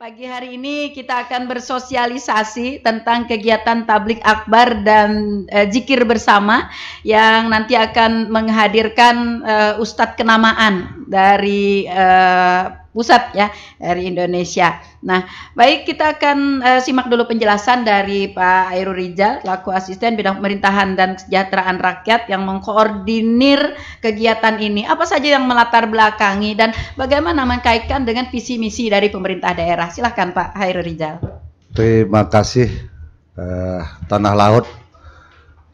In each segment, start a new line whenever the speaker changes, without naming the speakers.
Pagi hari ini kita akan bersosialisasi tentang kegiatan tablik akbar dan zikir bersama yang nanti akan menghadirkan Ustadz kenamaan dari pusat ya, dari Indonesia. Nah, baik, kita akan simak dulu penjelasan dari Pak Hairul Rizal, selaku Asisten Bidang Pemerintahan dan Kesejahteraan Rakyat yang mengkoordinir kegiatan ini. Apa saja yang melatar belakangi dan bagaimana mengkaitkan dengan visi misi dari pemerintah daerah. Silahkan Pak Hairul Rizal.
Terima kasih. Tanah Laut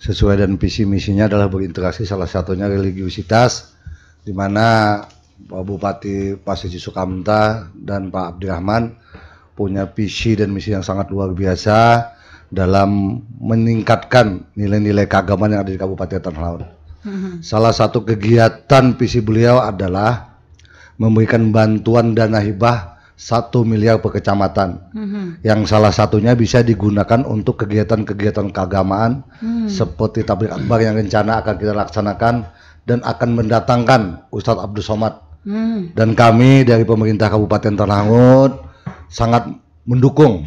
sesuai dan visi misinya adalah berinteraksi, salah satunya religiusitas, di mana Pak Bupati Pasir Sukamta dan Pak Abdirrahman punya visi dan misi yang sangat luar biasa dalam meningkatkan nilai-nilai keagamaan yang ada di Kabupaten Tanah Laut. Salah satu kegiatan visi beliau adalah memberikan bantuan dana hibah 1 miliar per kecamatan, yang salah satunya bisa digunakan untuk kegiatan-kegiatan keagamaan seperti tabligh akbar yang rencana akan kita laksanakan dan akan mendatangkan Ustadz Abdul Somad. Dan kami dari pemerintah Kabupaten Tanah Laut sangat mendukung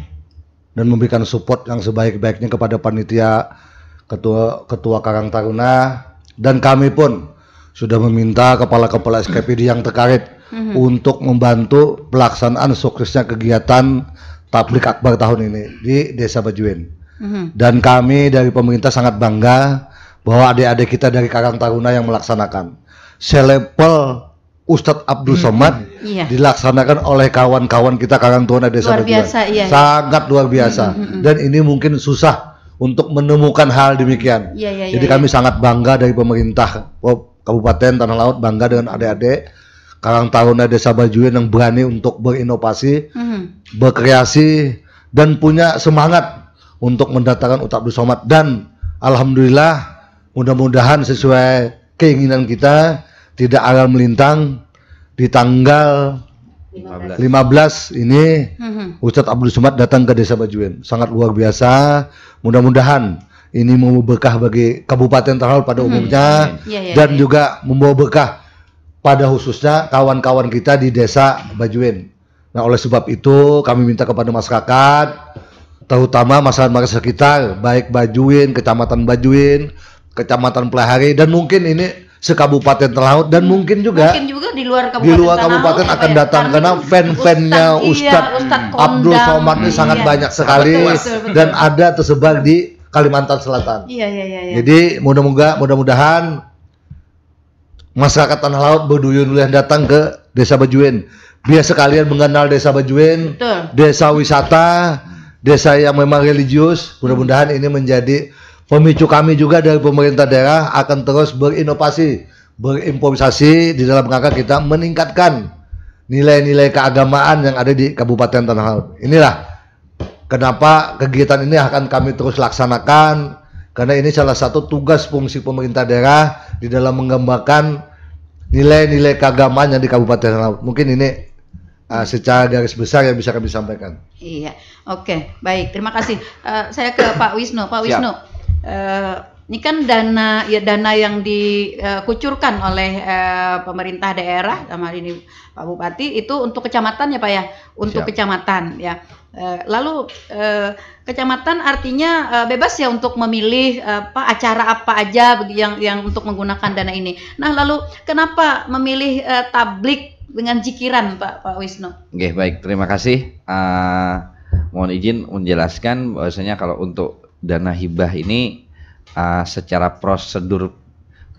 dan memberikan support yang sebaik-baiknya kepada panitia ketua Karang Taruna, dan kami pun sudah meminta kepala-kepala SKPD yang terkait untuk membantu pelaksanaan suksesnya kegiatan tabligh akbar tahun ini di Desa Bajuin. Dan kami dari pemerintah sangat bangga bahwa adik-adik kita dari Karang Taruna yang melaksanakan selevel Ustadz Abdul Somad dilaksanakan oleh kawan-kawan kita Karang Taruna Desa Bajuin. Sangat luar biasa. Dan ini mungkin susah untuk menemukan hal demikian. Jadi kami sangat bangga dari pemerintah Kabupaten Tanah Laut, bangga dengan adik-adik Karang Taruna Desa Bajuin yang berani untuk berinovasi, berkreasi, dan punya semangat untuk mendatangkan Ustadz Abdul Somad. Dan alhamdulillah, mudah-mudahan sesuai keinginan kita, tidak akan melintang di tanggal 15 ini Ustadz Abdul Somad datang ke Desa Bajuin. Sangat luar biasa. Mudah-mudahan ini membawa berkah bagi Kabupaten Tanah Laut pada umumnya, dan juga membawa berkah pada khususnya kawan-kawan kita di Desa Bajuin. Nah, oleh sebab itu kami minta kepada masyarakat, terutama masyarakat sekitar, baik Bajuin, Kecamatan Bajuin, Kecamatan Pelahari, dan mungkin ini sekabupaten Tanah Laut, dan mungkin juga di luar kabupaten akan datang, karena fan-fannya Ustadz Abdul Somad ini sangat banyak sekali, dan ada tersebar di Kalimantan Selatan. Jadi mudah-mudahan masyarakat Tanah Laut berduyun-duyun datang ke Desa Bajuin, biar sekalian mengenal Desa Bajuin, desa wisata, desa yang memang religius. Mudah-mudahan ini menjadi pemicu kami juga dari pemerintah daerah akan terus berinovasi, berimprovisasi di dalam rangka kita meningkatkan nilai-nilai keagamaan yang ada di Kabupaten Tanah Laut. Inilah kenapa kegiatan ini akan kami terus laksanakan, karena ini salah satu tugas fungsi pemerintah daerah di dalam menggambarkan nilai-nilai keagamaan yang di Kabupaten Tanah Laut. Mungkin ini secara garis besar yang bisa kami sampaikan.
Iya, oke, baik, terima kasih. Saya ke Pak Wisnu. Pak Wisnu, ini kan dana yang dikucurkan oleh pemerintah daerah, sama ini Pak Bupati, itu untuk kecamatan ya Pak ya, untuk kecamatan ya. Lalu kecamatan artinya bebas ya untuk memilih acara apa aja yang untuk menggunakan dana ini. Nah, lalu kenapa memilih tablik dengan zikiran Pak Wisnu?
Oke, baik, terima kasih. Mohon izin menjelaskan bahwasanya kalau untuk dana hibah ini secara prosedur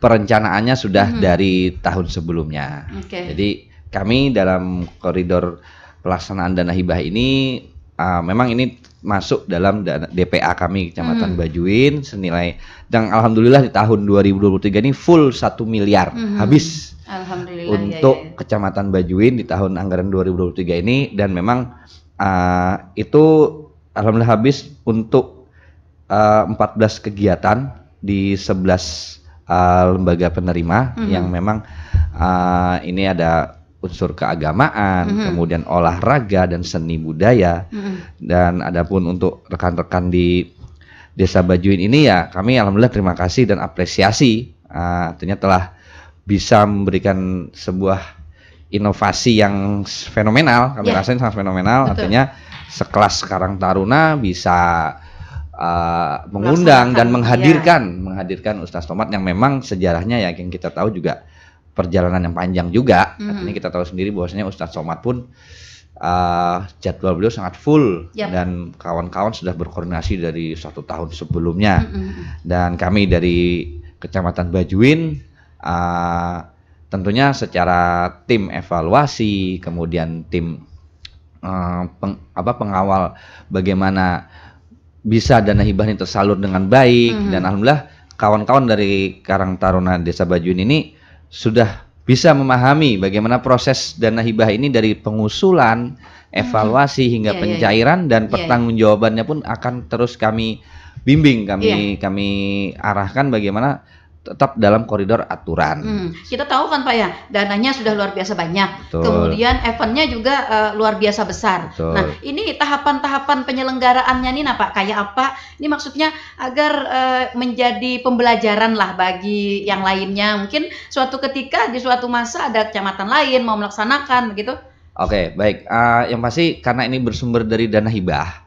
perencanaannya sudah dari tahun sebelumnya. Jadi kami dalam koridor pelaksanaan dana hibah ini memang ini masuk dalam DPA kami Kecamatan Bajuin senilai, dan alhamdulillah di tahun 2023 ini full 1 miliar habis untuk Kecamatan Bajuin di tahun anggaran 2023 ini, dan memang itu alhamdulillah habis untuk 14 kegiatan di 11 lembaga penerima yang memang ini ada unsur keagamaan, kemudian olahraga dan seni budaya, dan adapun untuk rekan-rekan di Desa Bajuin ini ya kami alhamdulillah terima kasih dan apresiasi, artinya telah bisa memberikan sebuah inovasi yang fenomenal, kami rasain sangat fenomenal.
Betul.
Artinya sekelas Karang Taruna bisa mengundang dan menghadirkan Ustadz Somad yang memang sejarahnya ya yang kita tahu juga perjalanan yang panjang juga. Artinya kita tahu sendiri bahwasanya Ustadz Somad pun jadwal beliau sangat full dan kawan-kawan sudah berkoordinasi dari 1 tahun sebelumnya. Dan kami dari Kecamatan Bajuin tentunya secara tim evaluasi, kemudian tim pengawal bagaimana bisa dana hibah ini tersalur dengan baik, dan alhamdulillah kawan-kawan dari Karang Taruna Desa Bajuin ini sudah bisa memahami bagaimana proses dana hibah ini dari pengusulan, evaluasi hingga pencairan dan pertanggungjawabannya pun akan terus kami bimbing, kami arahkan bagaimana tetap dalam koridor aturan.
Kita tahu kan Pak ya, dananya sudah luar biasa banyak.
Betul.
Kemudian eventnya juga luar biasa besar.
Betul.
Nah, ini tahapan-tahapan penyelenggaraannya nih Pak, kayak apa? Ini maksudnya agar menjadi pembelajaran lah bagi yang lainnya. Mungkin suatu ketika di suatu masa ada kecamatan lain mau melaksanakan begitu.
Oke, baik. Yang pasti karena ini bersumber dari dana hibah,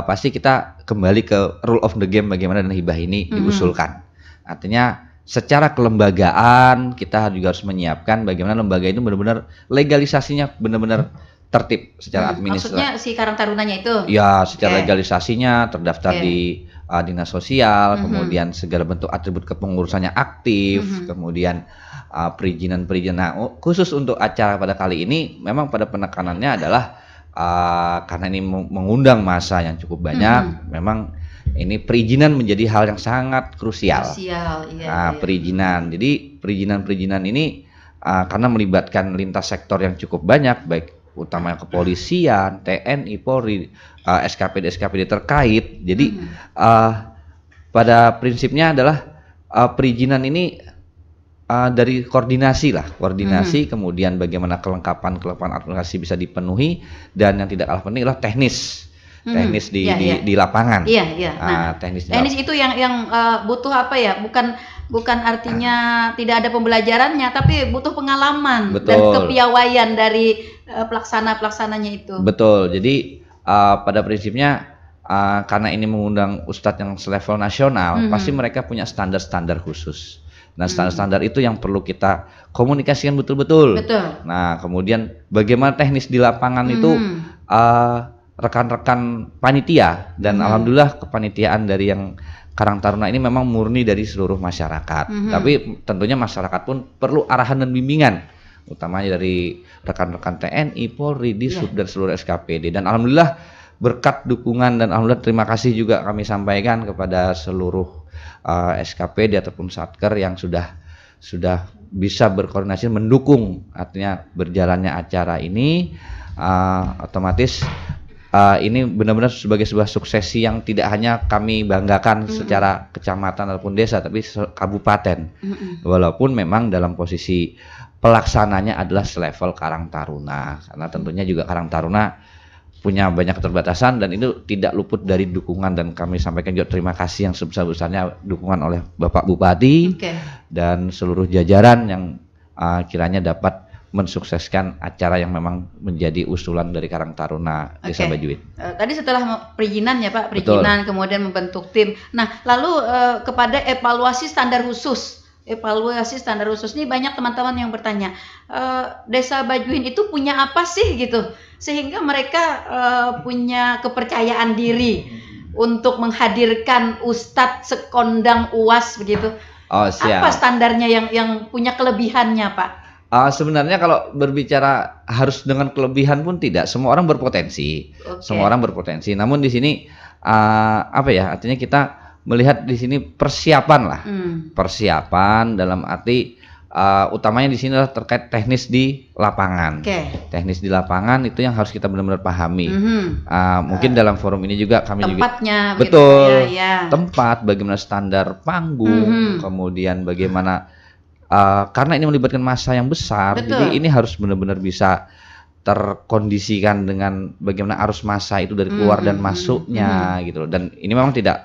pasti kita kembali ke rule of the game bagaimana dana hibah ini diusulkan. Artinya secara kelembagaan kita juga harus menyiapkan bagaimana lembaga itu benar-benar legalisasinya benar-benar tertib secara administratif.
Maksudnya si Karang Tarunanya itu?
Ya, secara legalisasinya terdaftar di dinas sosial, kemudian segala bentuk atribut kepengurusannya aktif, kemudian perizinan-perizinan. Nah, khusus untuk acara pada kali ini memang pada penekanannya adalah karena ini mengundang massa yang cukup banyak, memang ini perizinan menjadi hal yang sangat krusial. Perizinan. Jadi perizinan ini karena melibatkan lintas sektor yang cukup banyak, baik utamanya kepolisian, TNI, Polri, SKPD terkait. Jadi pada prinsipnya adalah perizinan ini dari koordinasi, kemudian bagaimana kelengkapan administrasi bisa dipenuhi, dan yang tidak kalah penting adalah teknis di lapangan.
Nah, teknis itu yang butuh apa ya? Bukan artinya tidak ada pembelajarannya, tapi butuh pengalaman dan kepiawaian dari pelaksananya itu. Betul.
Jadi pada prinsipnya karena ini mengundang ustadz yang selevel nasional, pasti mereka punya standar-standar khusus. Nah, standar-standar itu yang perlu kita komunikasikan betul-betul. Nah, kemudian bagaimana teknis di lapangan itu rekan-rekan panitia, dan alhamdulillah kepanitiaan dari yang Karang Taruna ini memang murni dari seluruh masyarakat. Tapi tentunya masyarakat pun perlu arahan dan bimbingan, utamanya dari rekan-rekan TNI, Polri, Dishub dan seluruh SKPD. Dan alhamdulillah berkat dukungan dan alhamdulillah terima kasih juga kami sampaikan kepada seluruh SKPD ataupun Satker yang sudah bisa berkoordinasi mendukung artinya berjalannya acara ini. Otomatis ini benar-benar sebagai sebuah suksesi yang tidak hanya kami banggakan secara kecamatan ataupun desa, tapi kabupaten. Walaupun memang dalam posisi pelaksananya adalah selevel Karang Taruna, karena tentunya juga Karang Taruna punya banyak keterbatasan dan itu tidak luput dari dukungan, dan kami sampaikan juga terima kasih yang sebesar-besarnya dukungan oleh Bapak Bupati dan seluruh jajaran yang kiranya dapat mensukseskan acara yang memang menjadi usulan dari Karang Taruna Desa Bajuin.
Tadi setelah perizinan ya Pak, perizinan kemudian membentuk tim. Nah, lalu kepada evaluasi standar khusus. Evaluasi standar khusus ini banyak teman-teman yang bertanya, Desa Bajuin itu punya apa sih gitu, sehingga mereka punya kepercayaan diri untuk menghadirkan Ustadz sekondang UAS begitu. Apa standarnya yang punya kelebihannya Pak?
Sebenarnya kalau berbicara harus dengan kelebihan pun tidak, semua orang berpotensi, Namun di sini artinya kita melihat di sini persiapan lah, persiapan dalam arti utamanya di sini adalah terkait teknis di lapangan. Teknis di lapangan itu yang harus kita benar-benar pahami. Mungkin dalam forum ini juga kami
tempatnya,
tempat, bagaimana standar panggung, kemudian bagaimana karena ini melibatkan massa yang besar, jadi ini harus benar-benar bisa terkondisikan dengan bagaimana arus massa itu dari keluar dan masuknya gitu loh. Dan ini memang tidak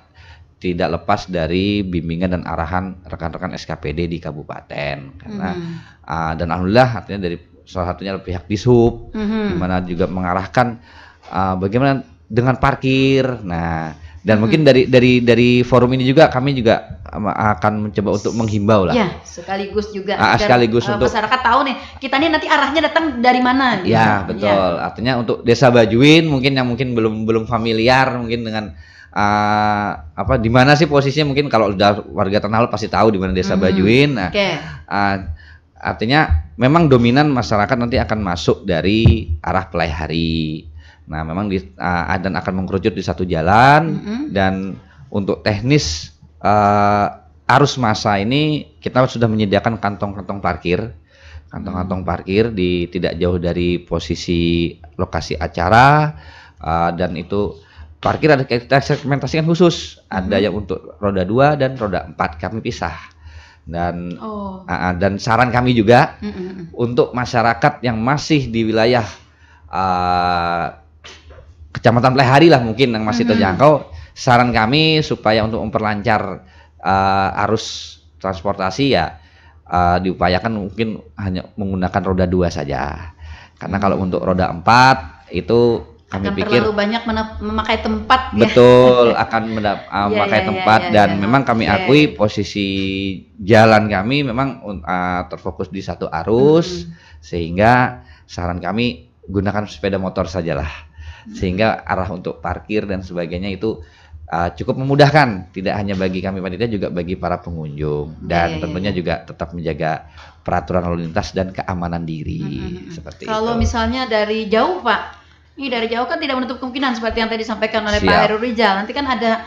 lepas dari bimbingan dan arahan rekan-rekan SKPD di kabupaten, karena dan alhamdulillah artinya dari salah satunya pihak Dishub, di mana juga mengarahkan bagaimana dengan parkir. Nah, dan mungkin dari forum ini juga kami juga akan mencoba untuk menghimbau lah.
Ya, sekaligus juga
sekaligus untuk
masyarakat tahu nih, kita nih nanti arahnya datang dari mana.
Ya, betul. Artinya untuk Desa Bajuin mungkin yang mungkin belum familiar mungkin dengan di mana sih posisinya, mungkin kalau udah warga Tanah Lot pasti tahu di mana Desa Bajuin. Nah, artinya memang dominan masyarakat nanti akan masuk dari arah Pelaihari. Nah, memang dan akan mengkerucut di satu jalan, dan untuk teknis arus massa ini kita sudah menyediakan kantong-kantong parkir, di tidak jauh dari posisi lokasi acara, dan itu parkir ada kita segmentasikan khusus, ada yang untuk roda 2 dan roda 4 kami pisah. Dan dan saran kami juga untuk masyarakat yang masih di wilayah Kecamatan Pelaihari lah mungkin yang masih terjangkau, saran kami supaya untuk memperlancar arus transportasi ya diupayakan mungkin hanya menggunakan roda 2 saja. Karena kalau untuk roda 4 itu kami pikir
terlalu banyak memakai tempat.
Betul, akan memakai tempat, dan memang kami akui posisi jalan kami memang terfokus di satu arus, sehingga saran kami gunakan sepeda motor sajalah, sehingga arah untuk parkir dan sebagainya itu cukup memudahkan, tidak hanya bagi kami panitia, juga bagi para pengunjung, dan tentunya juga tetap menjaga peraturan lalu lintas dan keamanan diri. Seperti
kalau
itu.
Misalnya dari jauh Pak, ini dari jauh kan tidak menutup kemungkinan seperti yang tadi disampaikan oleh Pak Heru Rijal. Nanti kan ada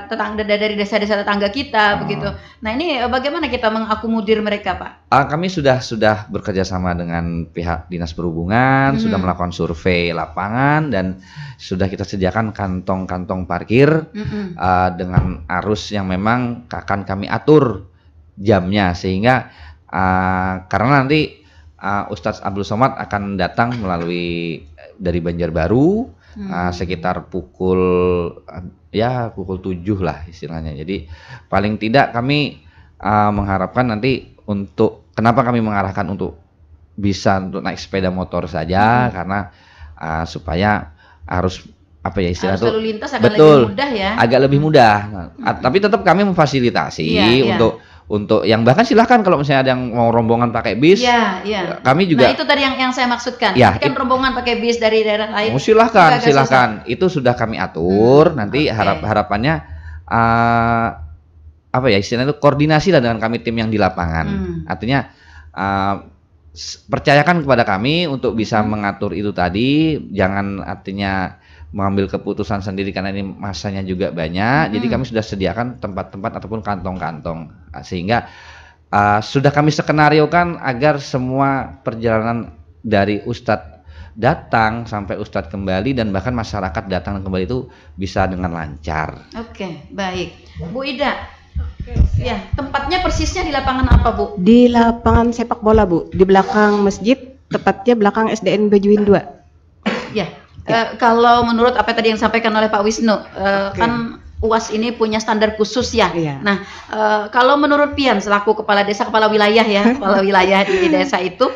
tetangga dari desa-desa tetangga kita begitu. Nah, ini bagaimana kita mengakomodir mereka, Pak?
Kami sudah bekerja sama dengan pihak Dinas Perhubungan, sudah melakukan survei lapangan, dan sudah kita sediakan kantong-kantong parkir dengan arus yang memang akan kami atur jamnya, sehingga karena nanti Ustadz Abdul Somad akan datang melalui dari Banjarbaru sekitar pukul 7 lah istilahnya. Jadi paling tidak kami mengharapkan nanti untuk kenapa kami mengarahkan untuk bisa untuk naik sepeda motor saja, karena supaya arus istilah itu
lalu lintas agak lebih mudah ya.
Agak lebih mudah. Tapi tetap kami memfasilitasi untuk yang bahkan silahkan kalau misalnya ada yang mau rombongan pakai bis, kami juga.
Nah, itu tadi yang saya maksudkan.
Ya,
kan rombongan pakai bis dari daerah lain.
Silahkan. Itu sudah kami atur. Nanti harapannya istilahnya itu koordinasi lah dengan kami tim yang di lapangan. Artinya percayakan kepada kami untuk bisa mengatur itu tadi. Jangan artinya mengambil keputusan sendiri karena ini masanya juga banyak. Jadi kami sudah sediakan tempat-tempat ataupun kantong-kantong, sehingga sudah kami skenariokan agar semua perjalanan dari Ustadz datang sampai Ustadz kembali, dan bahkan masyarakat datang kembali itu bisa dengan lancar.
Oke, baik. Bu Ida, ya, tempatnya persisnya di lapangan apa, Bu?
Di lapangan sepak bola, Bu, di belakang masjid, tepatnya belakang SDN Bajuin 2.
Ya. Kalau menurut apa tadi yang disampaikan oleh Pak Wisnu, kan UAS ini punya standar khusus ya. Nah, kalau menurut Pian selaku kepala desa, kepala wilayah kepala wilayah di desa itu,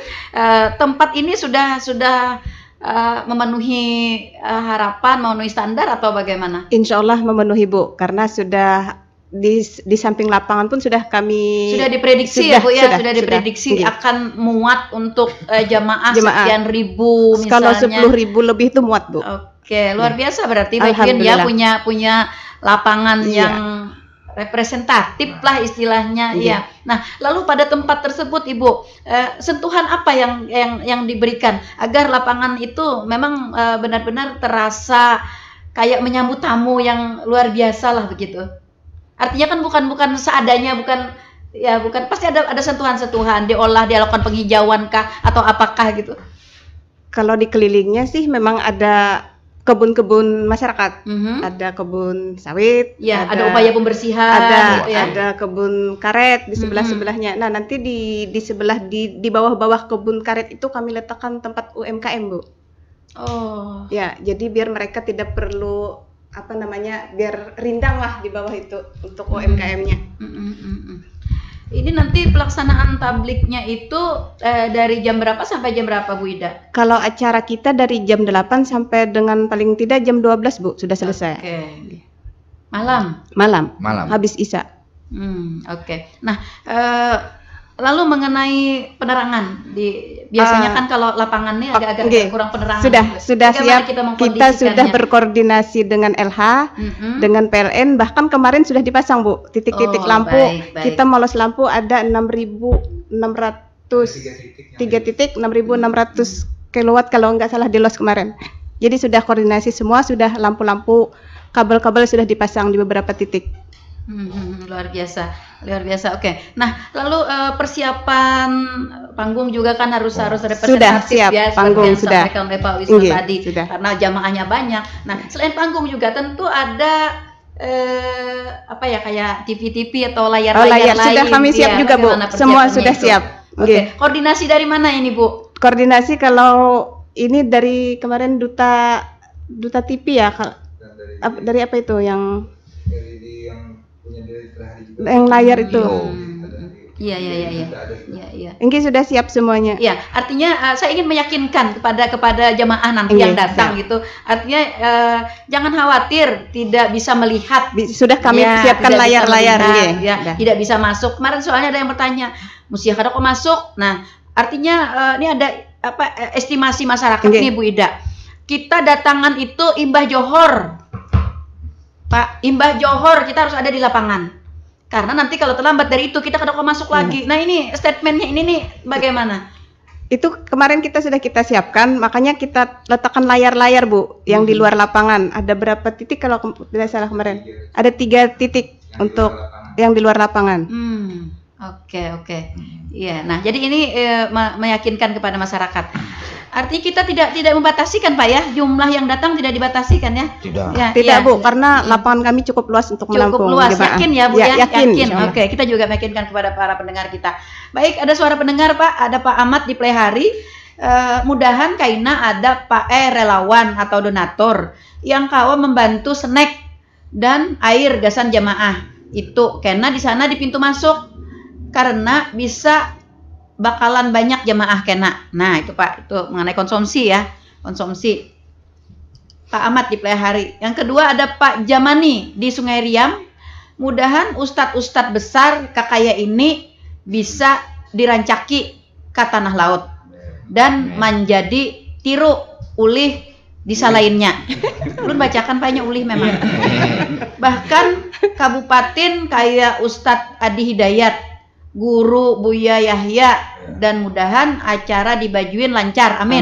tempat ini sudah memenuhi harapan, memenuhi standar atau bagaimana?
Insya Allah memenuhi, Bu, karena sudah di samping lapangan pun sudah kami
diprediksi Bu ya, sudah diprediksi akan muat untuk jamaah sekian ribu misalnya.
Kalau 10.000 lebih itu muat, Bu.
Oke, luar biasa berarti Bajuin ya punya lapangan yang representatif lah istilahnya. Nah, lalu pada tempat tersebut Ibu, sentuhan apa yang diberikan agar lapangan itu memang benar-benar terasa kayak menyambut tamu yang luar biasa lah begitu. Artinya kan bukan seadanya, bukan pasti ada sentuhan-sentuhan, diolah, dilakukan penghijauan kah atau apakah gitu.
Kalau di kelilingnya sih memang ada kebun-kebun masyarakat, ada kebun sawit,
ada upaya pembersihan,
ada kebun karet di sebelah-sebelahnya. Nah, nanti di sebelah di bawah-bawah kebun karet itu kami letakkan tempat UMKM, Bu. Ya, jadi biar mereka tidak perlu biar rindang lah di bawah itu untuk UMKM-nya.
Ini nanti pelaksanaan tabliknya itu dari jam berapa sampai jam berapa Bu Ida?
Kalau acara kita dari jam 8 sampai dengan paling tidak jam 12 Bu, sudah selesai.
Oke. Malam?
Malam.
Malam.
Habis Isya.
Oke. Nah, lalu mengenai penerangan, biasanya kan kalau lapangan ini agak-agak kurang penerangan.
Sudah siap. Kita sudah berkoordinasi dengan LH, dengan PLN, bahkan kemarin sudah dipasang Bu, titik-titik lampu.
Baik.
Kita molos lampu ada 6.600 3 titik 6.600 kilowatt kalau nggak salah di los kemarin. Jadi sudah koordinasi semua, sudah lampu-lampu, kabel-kabel sudah dipasang di beberapa titik.
Luar biasa. Oke. Nah, lalu persiapan panggung juga kan harus representatif
sudah siap,
ya,
panggung sudah.
Disampaikan oleh Pak Wisnu tadi.
Sudah.
Karena jamaahnya banyak. Nah, selain panggung juga tentu ada kayak TV atau layar-layar lain.
Sudah kami siap juga Bu. Semua sudah
itu?
siap.
Oke. Koordinasi dari mana ini Bu?
Koordinasi kalau ini dari kemarin duta TV ya. Dari apa itu yang layar itu.
Iya.
Ini sudah siap semuanya.
Iya, artinya saya ingin meyakinkan kepada jamaah nanti yang datang gitu. Artinya jangan khawatir tidak bisa melihat.
Sudah kami siapkan layar-layar.
Tidak bisa masuk. Kemarin soalnya ada yang bertanya, mesti kada kok masuk. Nah, artinya ini ada estimasi masyarakat nih Bu Ida. Kita datangan itu imbah johor. Pak, imbah johor kita harus ada di lapangan. Karena nanti kalau terlambat dari itu kita kada kok masuk lagi. Nah, ini statementnya ini nih bagaimana?
Itu kemarin kita siapkan, makanya kita letakkan layar-layar Bu, yang di luar lapangan. Ada berapa titik kalau tidak salah kemarin? Ada 3 titik untuk yang di luar lapangan.
Oke. Iya. Nah, jadi ini meyakinkan kepada masyarakat. Artinya kita tidak membatasi kan Pak ya, jumlah yang datang tidak dibatasi kan ya?
Tidak Bu, karena lapangan kami cukup luas untuk menampung.
Cukup luas, yakin ya Bu ya? Yakin.
Ya.
Oke, kita juga meyakinkan kepada para pendengar kita. Baik, ada suara pendengar Pak, ada Pak Ahmad di Plehari. Mudahan kaina ada Pak relawan atau donatur yang kawa membantu snack dan air gasan jamaah. Itu karena di sana di pintu masuk karena bisa bakalan banyak jamaah kena. Nah, itu Pak, itu mengenai konsumsi ya. Konsumsi. Pak Ahmad di Plehari. Yang kedua ada Pak Jamani di Sungai Riam. Mudahan ustadz-ustadz besar kakaya ini bisa dirancaki ke tanah laut dan menjadi tiru ulih desa lainnya. Ulun bacakan banyak ulih memang. Bahkan kabupaten kayak Ustadz Adi Hidayat, Guru Buya Yahya, dan mudahan acara dibajuin lancar, amin.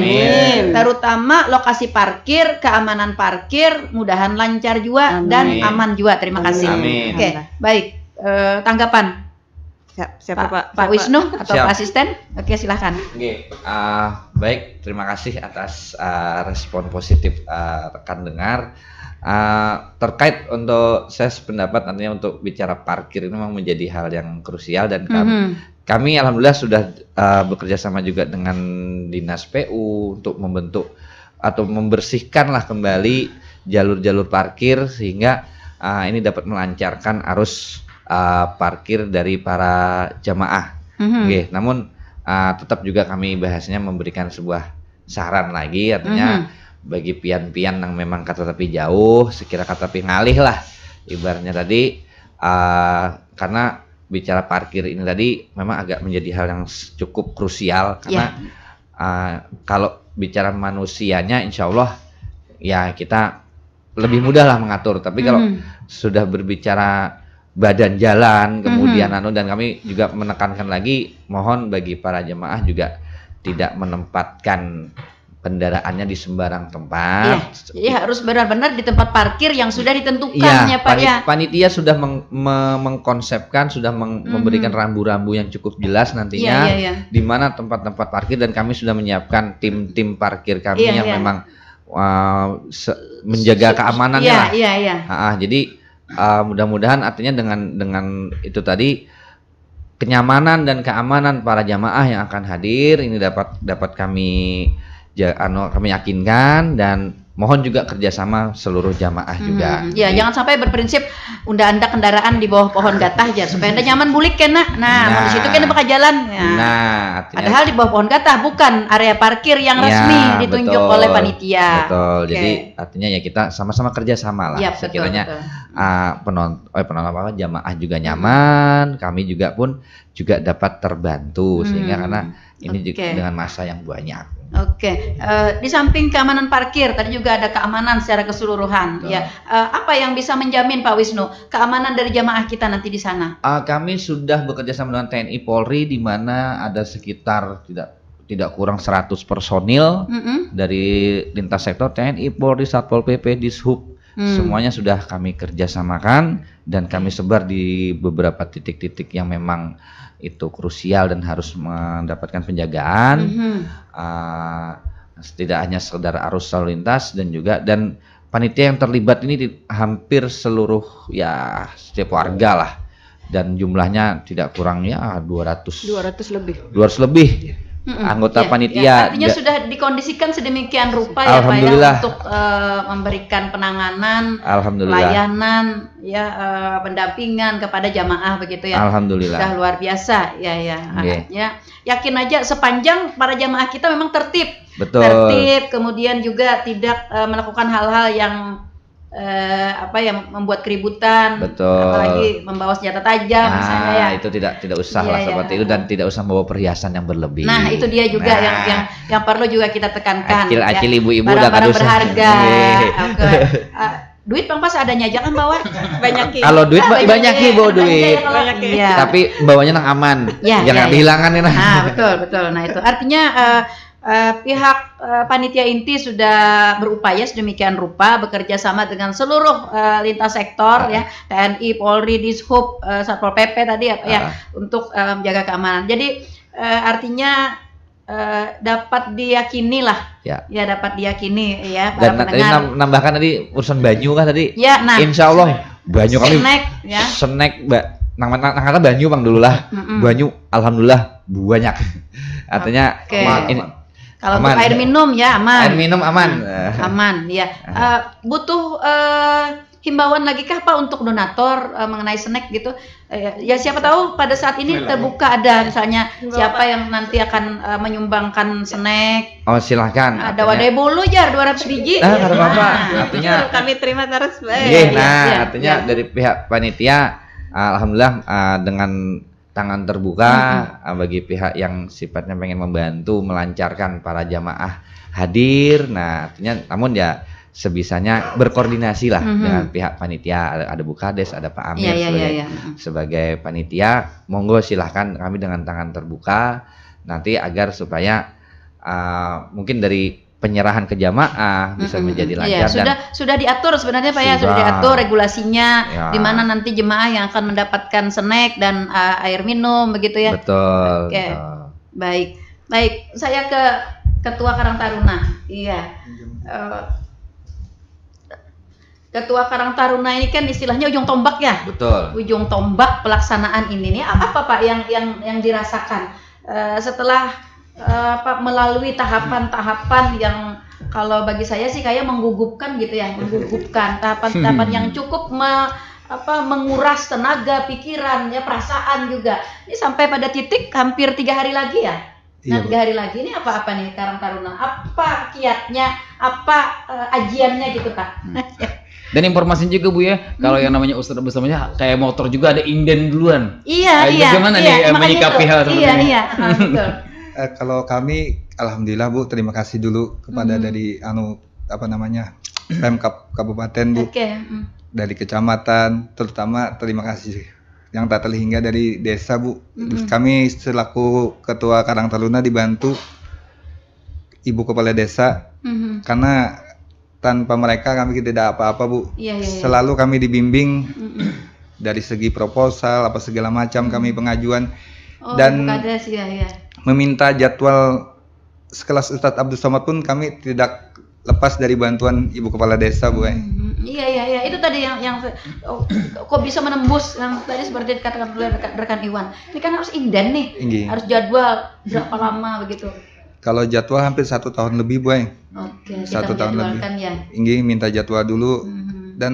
Terutama lokasi parkir, keamanan parkir mudahan lancar juga dan aman juga, terima kasih. Oke, baik, tanggapan
siapa
Pak Wisnu atau Pak Asisten? Oke, silahkan.
Baik, terima kasih atas respon positif rekan dengar. Terkait untuk saya sependapat nantinya untuk bicara parkir ini memang menjadi hal yang krusial dan kami alhamdulillah sudah bekerja sama juga dengan Dinas PU untuk membentuk atau membersihkanlah kembali jalur-jalur parkir sehingga ini dapat melancarkan arus parkir dari para jamaah. Namun tetap juga kami bahasnya memberikan sebuah saran lagi, artinya bagi pian-pian yang memang kata tapi jauh, sekira kata tapi ngalih lah ibaratnya tadi, karena bicara parkir ini tadi memang agak menjadi hal yang cukup krusial karena kalau bicara manusianya insya Allah ya kita lebih mudah lah mengatur, tapi kalau sudah berbicara badan jalan kemudian dan kami juga menekankan lagi mohon bagi para jemaah juga tidak menempatkan kendaraannya di sembarang tempat.
Jadi harus benar-benar di tempat parkir yang sudah ditentukan ya Pak ya.
Panitia sudah mengkonsepkan, sudah memberikan rambu-rambu yang cukup jelas nantinya di mana tempat-tempat parkir, dan kami sudah menyiapkan tim-tim parkir kami yang memang menjaga keamanannya lah. Jadi mudah-mudahan artinya dengan itu tadi kenyamanan dan keamanan para jamaah yang akan hadir ini dapat kami yakinkan, dan mohon juga kerjasama seluruh jamaah juga.
Ya, jangan sampai berprinsip unda-anda kendaraan di bawah pohon gatah aja supaya anda nyaman bulik kena. Nah, di situ kena bakal jalan. Ya.
Artinya,
padahal di bawah pohon gatah bukan area parkir yang resmi ditunjuk oleh panitia.
Betul. Jadi artinya ya kita sama-sama kerjasama lah.
Ya,
sekiranya penonton jamaah juga nyaman, kami juga pun juga dapat terbantu sehingga karena ini juga dengan masa yang banyak.
Di samping keamanan parkir, tadi juga ada keamanan secara keseluruhan. Ya, apa yang bisa menjamin Pak Wisnu keamanan dari jamaah kita nanti di sana?
Kami sudah bekerja sama dengan TNI Polri, di mana ada sekitar tidak kurang 100 personil dari lintas sektor TNI, Polri, Satpol PP, Dishub. Semuanya sudah kami kerjasamakan dan kami sebar di beberapa titik-titik yang memang itu krusial dan harus mendapatkan penjagaan. Tidak hanya sekedar arus lalu lintas dan panitia yang terlibat ini hampir seluruh ya setiap warga lah, dan jumlahnya tidak kurang ya 200 lebih. Anggota panitia.
Artinya sudah dikondisikan sedemikian rupa ya Pak ya untuk memberikan penanganan, layanan, pendampingan kepada jamaah begitu ya.
Alhamdulillah.
Sudah luar biasa ya. Yakin aja sepanjang para jamaah kita memang tertib.
Betul.
Tertib, kemudian juga tidak melakukan hal-hal yang membuat keributan, apalagi membawa senjata tajam misalnya ya.
Itu tidak usah lah seperti itu, dan tidak usah membawa perhiasan yang berlebih.
Nah, itu dia juga yang perlu juga kita tekankan.
Acil ibu-ibu udah
barang berharga. Duit Bang Pas adanya aja kan bawa.
Banyak.
Kalau duit banyak bawa duit. Tapi bawanya nang aman. Jangan kehilangan nih.
Betul. Nah, itu artinya pihak panitia inti sudah berupaya sedemikian rupa bekerja sama dengan seluruh lintas sektor ya, TNI, Polri, Dishub, Satpol PP tadi untuk menjaga keamanan. Jadi artinya dapat diyakini lah, dapat diyakini ya.
Dan tadi nambahkan tadi urusan banyu kan tadi.
Ya, nah.
Insya Allah banyu kami. Snack, Mbak. Nang kata banyu Bang dulu lah. Banyu, alhamdulillah banyak. Artinya ini.
Kalau untuk air minum ya aman.
Air minum aman.
Aman ya. Butuh himbauan lagi kah Pak untuk donatur mengenai snack gitu? Ya siapa tahu pada saat ini terbuka ada misalnya siapa yang nanti akan menyumbangkan snack.
Oh silahkan.
Ada wadai bolu jar 200 biji.
Artinya
kami terima terus.
Artinya dari pihak panitia alhamdulillah dengan tangan terbuka bagi pihak yang sifatnya pengen membantu melancarkan para jamaah hadir. Nah, artinya namun ya sebisanya berkoordinasi lah dengan pihak panitia. Ada Bukades, ada Pak Amir sebagai panitia. Monggo silahkan, kami dengan tangan terbuka nanti agar supaya mungkin dari penyerahan ke jamaah bisa menjadi lancar.
Sudah diatur sebenarnya Pak ya, sudah diatur regulasinya di mana nanti jemaah yang akan mendapatkan snack dan air minum begitu ya.
Betul.
Baik. Saya ke Ketua Karang Taruna. Ketua Karang Taruna ini kan istilahnya ujung tombak ya.
Betul.
Ujung tombak pelaksanaan ini apa Pak yang dirasakan setelah melalui tahapan-tahapan yang kalau bagi saya sih kayak menggugupkan gitu ya, tahapan-tahapan yang cukup menguras tenaga, pikiran, ya perasaan juga. Ini sampai pada titik hampir 3 hari lagi ya. Nah, 3 hari lagi ini apa nih Karang Taruna? Apa kiatnya? Apa ajiannya gitu Pak?
Dan informasinya juga Bu ya, kalau yang namanya Ustadz bersamanya kayak motor juga ada inden duluan.
Iya.
Bagaimana nih menyikapi hal seperti ini? Iya.
Betul.
Kalau kami alhamdulillah Bu, terima kasih dulu kepada dari Pemkab Kabupaten Bu. Dari kecamatan, terutama terima kasih yang tak terhingga dari desa Bu. Kami selaku Ketua Karang Taruna dibantu Ibu Kepala Desa karena tanpa mereka kami tidak apa-apa Bu. Selalu kami dibimbing dari segi proposal apa segala macam kami pengajuan dan meminta jadwal sekelas Ustadz Abdul Somad pun kami tidak lepas dari bantuan Ibu Kepala Desa Bu.
Iya, itu tadi yang kok bisa menembus yang tadi seperti dikatakan oleh rekan Iwan. Ini kan harus inden nih, harus jadwal berapa lama begitu.
Kalau jadwal hampir 1 tahun lebih, Bu.
Oke,
1 tahun lebih.
ya.
Ingin minta jadwal dulu. Dan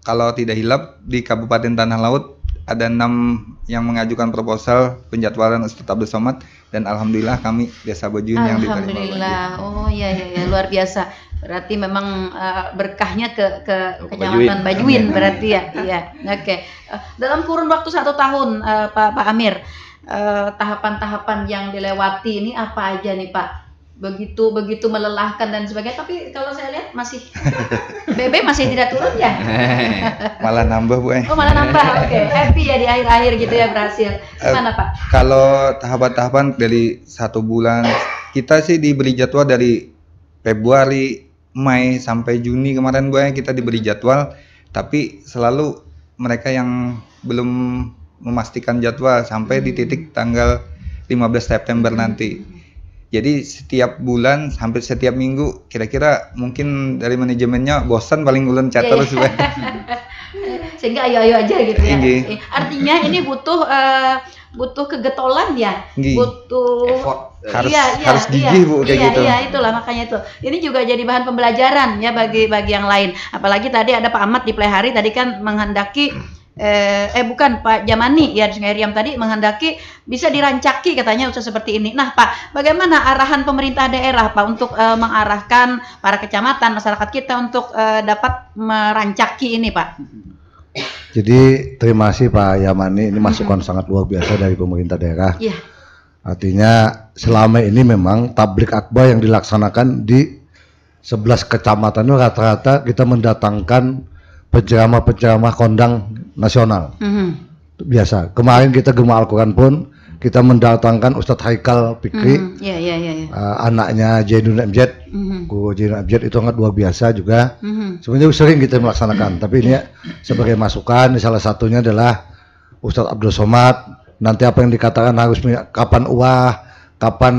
kalau tidak hilap di Kabupaten Tanah Laut ada 6 yang mengajukan proposal penjadwalan Ustadz Abdul Somad, dan alhamdulillah kami Desa Bajuin yang diterima.
Alhamdulillah. Oh iya luar biasa. Berarti memang berkahnya ke Kecamatan Bajuin berarti ya. Iya. Oke. Dalam kurun waktu 1 tahun Pak Amir, tahapan-tahapan yang dilewati ini apa aja nih Pak? Begitu melelahkan dan sebagainya, tapi kalau saya lihat masih BB masih tidak turun ya.
Malah nambah, Bu.
Oh, malah nambah. Oke. Happy ya di akhir-akhir gitu ya berhasil. Gimana Pak?
Kalau tahapan-tahapan dari 1 bulan, kita sih diberi jadwal dari Februari, Mei sampai Juni kemarin, Bu, kita diberi jadwal, tapi selalu mereka yang belum memastikan jadwal sampai di titik tanggal 15 September nanti. Jadi setiap bulan, hampir setiap minggu, kira-kira mungkin dari manajemennya bosan paling ulun chat terus.
Sehingga ayo aja gitu ya.
Inggi.
Artinya ini butuh kegetolan ya, butuh
effort. Harus gigih, Bu, kayak gitu.
Iya, itulah makanya itu. Ini juga jadi bahan pembelajaran ya bagi yang lain. Apalagi tadi ada Pak Ahmad di Plehari tadi kan menghendaki bukan Pak Jamani ya di Sungai Riam tadi menghendaki bisa dirancaki katanya usaha seperti ini. Nah Pak, bagaimana arahan pemerintah daerah Pak untuk mengarahkan para kecamatan masyarakat kita untuk dapat merancaki ini Pak?
Jadi terima kasih Pak Yamani, ini masukan sangat luar biasa dari pemerintah daerah.
Iya.
Artinya selama ini memang tablik akbar yang dilaksanakan di 11 kecamatan itu rata-rata kita mendatangkan penceramah kondang nasional. Biasa. Kemarin kita Gema Al-Quran pun kita mendatangkan Ustadz Haikal Fikri, anaknya Jainul MZ, Guru Jainul MZ itu sangat luar biasa juga. Sebenarnya sering kita melaksanakan, tapi ini sebagai masukan, salah satunya adalah Ustadz Abdul Somad. Nanti apa yang dikatakan harus kapan kapan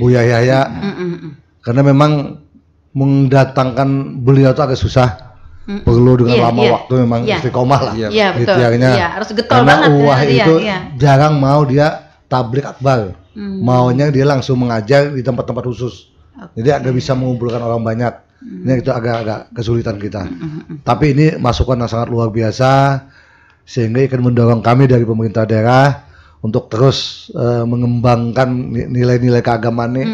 Buya Yahya, karena memang mendatangkan beliau itu agak susah. Perlu dengan lama waktu memang istiqomah lah.
Iya, harus getol
karena
banget.
itu jarang mau dia tablik akbar. Maunya dia langsung mengajar di tempat-tempat khusus. Jadi agak bisa mengumpulkan orang banyak. Ini itu agak kesulitan kita. Tapi ini masukan yang sangat luar biasa sehingga akan mendorong kami dari pemerintah daerah untuk terus mengembangkan nilai-nilai keagamaan ini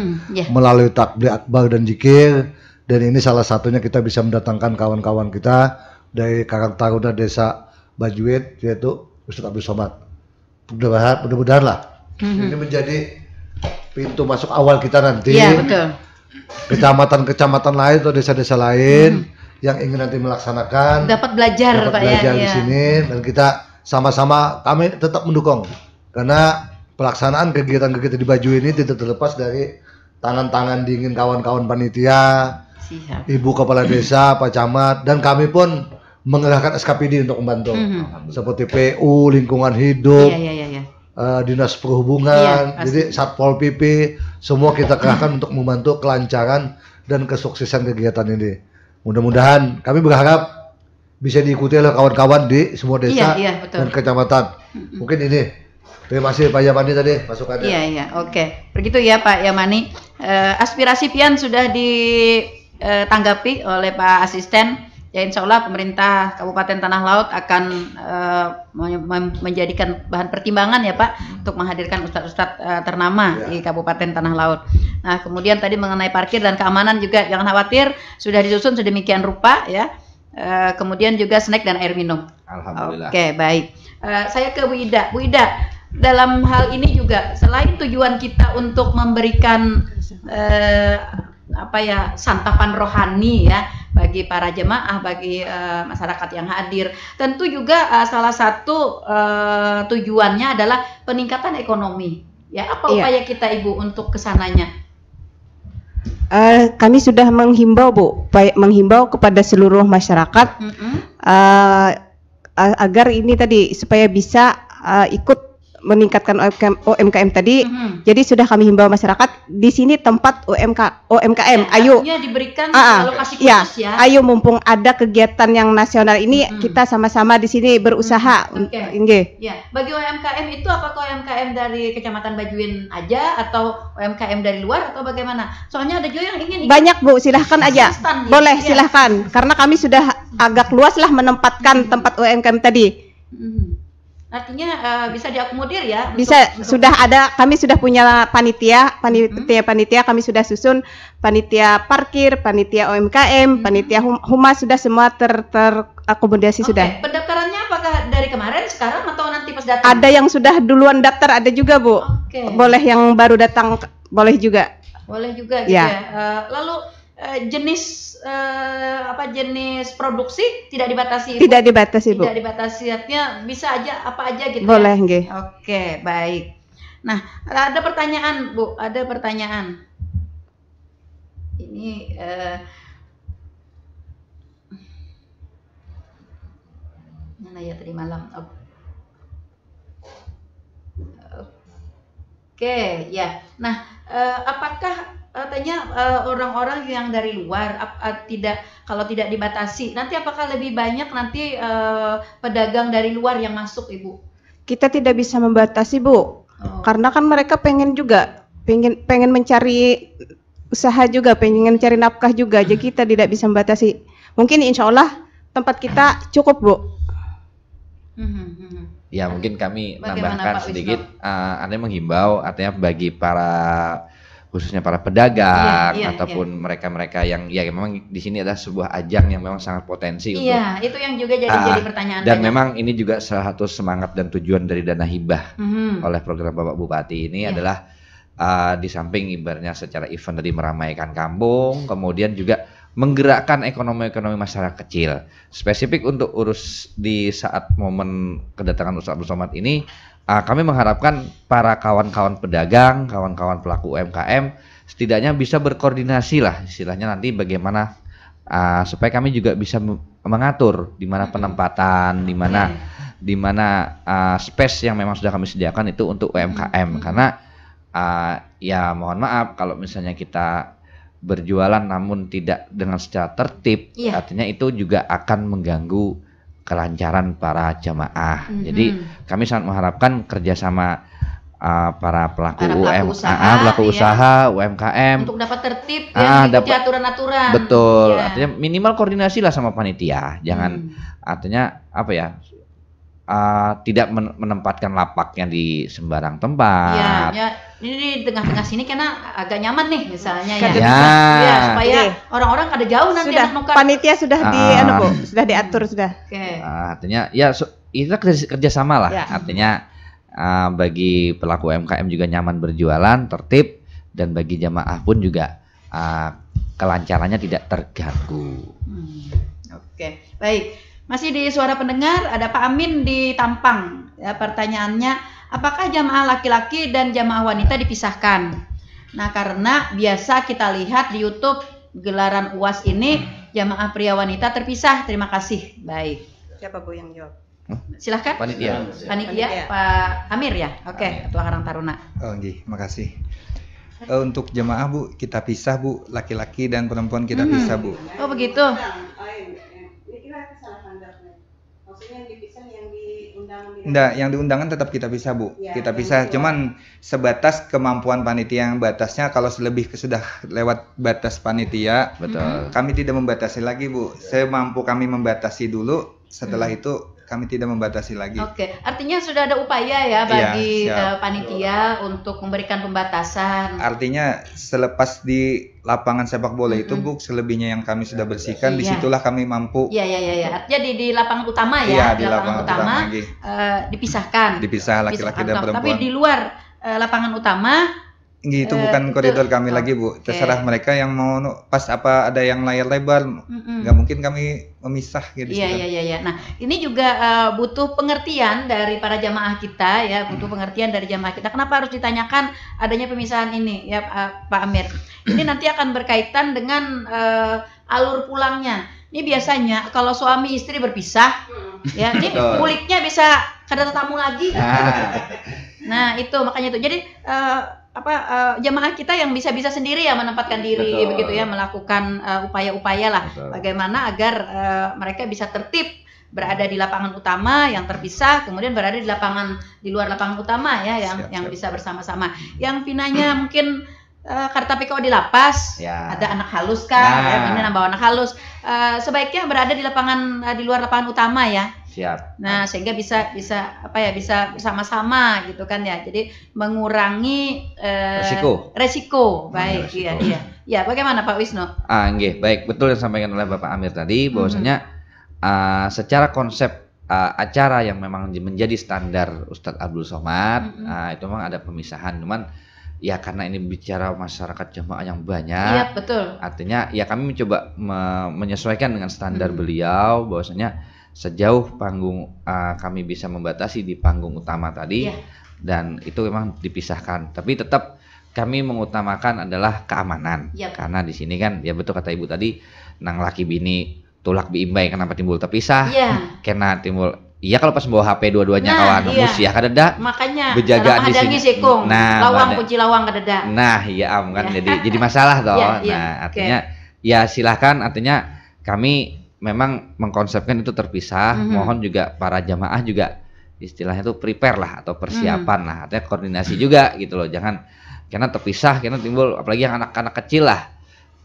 melalui tablik akbar dan zikir. Dan ini salah satunya kita bisa mendatangkan kawan-kawan kita dari Karang Taruna Desa Bajuin, yaitu Ustadz Abdul Somad. Mudah-mudahan lah ini menjadi pintu masuk awal kita nanti.
Iya, betul.
Kecamatan-kecamatan lain atau desa-desa lain yang ingin nanti melaksanakan
dapat belajar Pak
belajar di sini, dan kita sama-sama kami tetap mendukung karena pelaksanaan kegiatan-kegiatan di Bajuin ini tidak terlepas dari tangan-tangan dingin kawan-kawan panitia, Ibu Kepala Desa, Pak Camat, dan kami pun mengerahkan SKPD untuk membantu seperti PU, lingkungan hidup, Dinas Perhubungan, jadi Satpol PP, semua kita kerahkan untuk membantu kelancaran dan kesuksesan kegiatan ini. Mudah-mudahan kami berharap bisa diikuti oleh kawan-kawan di semua desa dan kecamatan. Mungkin ini. Terima kasih Pak Yamani tadi masukannya.
Iya, oke. Begitu ya Pak Yamani. Aspirasi pian sudah ditanggapi oleh Pak Asisten. Ya insya Allah pemerintah Kabupaten Tanah Laut akan menjadikan bahan pertimbangan ya Pak untuk menghadirkan ustadz-ustadz ternama di Kabupaten Tanah Laut. Nah kemudian tadi mengenai parkir dan keamanan juga jangan khawatir, sudah disusun sedemikian rupa ya. Kemudian juga snack dan air minum.
Alhamdulillah.
Oke, baik. Saya ke Bu Ida. Bu Ida, dalam hal ini juga selain tujuan kita untuk memberikan santapan rohani ya bagi para jemaah, bagi masyarakat yang hadir, tentu juga salah satu tujuannya adalah peningkatan ekonomi. Ya, apa upaya kita Ibu untuk kesananya?
Kami sudah menghimbau Bu, menghimbau kepada seluruh masyarakat agar ini tadi supaya bisa ikut meningkatkan UMKM tadi. Jadi sudah kami himbau masyarakat di sini tempat UMKM.
Ya,
ayo
diberikan lokasi khusus ya.
Ayo mumpung ada kegiatan yang nasional ini kita sama-sama di sini berusaha.
Ya, bagi UMKM itu apakah UMKM dari Kecamatan Bajuin aja atau UMKM dari luar atau bagaimana? Soalnya ada juga yang ingin
banyak Bu, silahkan aja. Boleh silahkan. Karena kami sudah agak luas lah menempatkan tempat UMKM tadi.
Artinya bisa diakomodir ya?
Bisa, sudah ada, kami sudah punya panitia kami sudah susun, panitia parkir, panitia UMKM, panitia humas sudah semua terakomodasi sudah.
Pendaftarannya apakah dari kemarin, sekarang atau nanti pas datang?
Ada yang sudah duluan daftar, ada juga Bu. Boleh yang baru datang, boleh juga.
Boleh juga gitu ya. Lalu jenis jenis produksi tidak dibatasi?
Tidak dibatasi Bu.
Tidak dibatasi, artinya bisa aja apa aja gitu.
Boleh,
ya?
nggih.
Oke, baik. Nah, ada pertanyaan Bu, ada pertanyaan. Ini mana ya tadi malam? Oke, ya. Nah, apakah artinya orang-orang yang dari luar kalau tidak dibatasi, nanti apakah lebih banyak nanti pedagang dari luar yang masuk, Ibu?
Kita tidak bisa membatasi Bu, karena kan mereka pengen mencari usaha juga, pengen mencari nafkah juga, jadi kita tidak bisa membatasi. Mungkin insya Allah tempat kita cukup Bu.
Ya mungkin kami nambahkan sedikit, ada yang menghimbau, artinya bagi khususnya para pedagang ataupun mereka-mereka yang memang di sini adalah sebuah ajang yang memang sangat potensi untuk.
Iya, itu yang juga jadi pertanyaan.
Dan memang ini juga salah satu semangat dan tujuan dari dana hibah oleh program Bapak Bupati ini adalah di samping ibaratnya secara event tadi meramaikan kampung, kemudian juga menggerakkan ekonomi masyarakat kecil. Spesifik untuk urus di saat momen kedatangan Ustadz Abdul Somad ini, kami mengharapkan para kawan-kawan pedagang, kawan-kawan pelaku UMKM setidaknya bisa berkoordinasi lah istilahnya nanti bagaimana supaya kami juga bisa mengatur di mana penempatan, di mana space yang memang sudah kami sediakan itu untuk UMKM. Karena ya mohon maaf kalau misalnya kita berjualan namun tidak dengan secara tertib, artinya itu juga akan mengganggu kelancaran para jamaah. Jadi kami sangat mengharapkan kerjasama para pelaku usaha, UMKM
untuk dapat tertib dan mengikuti aturan-aturan.
Betul. Artinya minimal koordinasi lah sama panitia. Jangan artinya apa ya? Tidak menempatkan lapaknya di sembarang tempat.
Ini di tengah-tengah sini karena agak nyaman nih misalnya supaya orang-orang kada jauh nanti
sudah panitia sudah sudah diatur sudah.
Artinya itu kerjasama lah. Artinya bagi pelaku UMKM juga nyaman berjualan, tertib, dan bagi jamaah pun juga kelancarannya tidak terganggu.
Oke, baik. Masih di suara pendengar, ada Pak Amin di Tampang. Ya, pertanyaannya, apakah jamaah laki-laki dan jamaah wanita dipisahkan? Nah, karena biasa kita lihat di YouTube gelaran UAS ini jamaah pria wanita terpisah. Terima kasih. Baik.
Siapa Bu yang jawab?
Silahkan.
Panitia.
Pak Amir ya. Oke, Ketua Karang Taruna.
Oh, nggih, makasih. Untuk jamaah Bu, kita pisah Bu, laki-laki dan perempuan kita pisah Bu.
Oh begitu.
Enggak, yang diundangan tetap kita pisah Bu. Kita pisah, cuman sebatas kemampuan panitia yang batasnya kalau lebih sudah lewat batas panitia, betul. Kami tidak membatasi lagi Bu. Semampu kami membatasi dulu, setelah itu kami tidak membatasi lagi.
Oke, artinya sudah ada upaya ya bagi panitia untuk memberikan pembatasan.
Artinya selepas di lapangan sepak bola itu Bu, selebihnya yang kami sudah bersihkan, disitulah kami mampu.
Iya. Artinya di lapangan utama ya,
di lapangan utama
dipisahkan.
Dipisah laki-laki dan perempuan.
Tapi di luar lapangan utama
itu bukan koridor kami lagi Bu. Terserah mereka yang mau pas ada yang layar lebar, nggak mungkin kami memisah gitu.
Iya. Nah ini juga butuh pengertian dari para jamaah kita ya, butuh pengertian dari jamaah kita. Kenapa harus ditanyakan adanya pemisahan ini ya Pak Amir? Ini nanti akan berkaitan dengan alur pulangnya. Ini biasanya kalau suami istri berpisah, ya ini muliknya bisa kada tetamu lagi. Nah, itu makanya itu. Jadi jamaah kita yang bisa-bisa sendiri ya menempatkan diri.
Betul.
Begitu ya, melakukan upaya-upaya lah.
Betul.
Bagaimana agar mereka bisa tertib berada di lapangan utama yang terpisah, kemudian berada di luar lapangan utama ya yang bisa bersama-sama. Yang pinanya mungkin tapi kalau di lapas ada anak halus kan, ini bawa anak halus, sebaiknya berada di luar lapangan utama ya.
Siap.
Nah, sehingga bisa bersama-sama gitu kan ya. Jadi mengurangi resiko. Baik, resiko. Iya. Bagaimana Pak Wisnu?
Nggih, baik, betul yang disampaikan oleh Bapak Amir tadi, bahwasanya secara konsep acara yang memang menjadi standar Ustadz Abdul Somad, itu memang ada pemisahan, cuman ya karena ini bicara masyarakat jamaah yang banyak,
iya, betul.
Artinya ya kami mencoba menyesuaikan dengan standar beliau, bahwasanya sejauh panggung kami bisa membatasi di panggung utama tadi, dan itu memang dipisahkan, tapi tetap kami mengutamakan adalah keamanan, karena di sini kan ya betul kata Ibu tadi, nang laki bini tulak biimbai kenapa timbul terpisah, kena timbul. Iya kalau pas bawa HP dua-duanya kawan musia kadeda.
Makanya
berjaga di sini.
Nah, kunci lawang kadeda.
Nah, iya kan jadi masalah toh. Nah, artinya ya silahkan, artinya kami memang mengkonsepkan itu terpisah. Mohon juga para jamaah juga istilahnya itu prepare lah atau persiapan lah, artinya koordinasi juga gitu loh. Jangan karena terpisah karena timbul apalagi yang anak-anak kecil lah.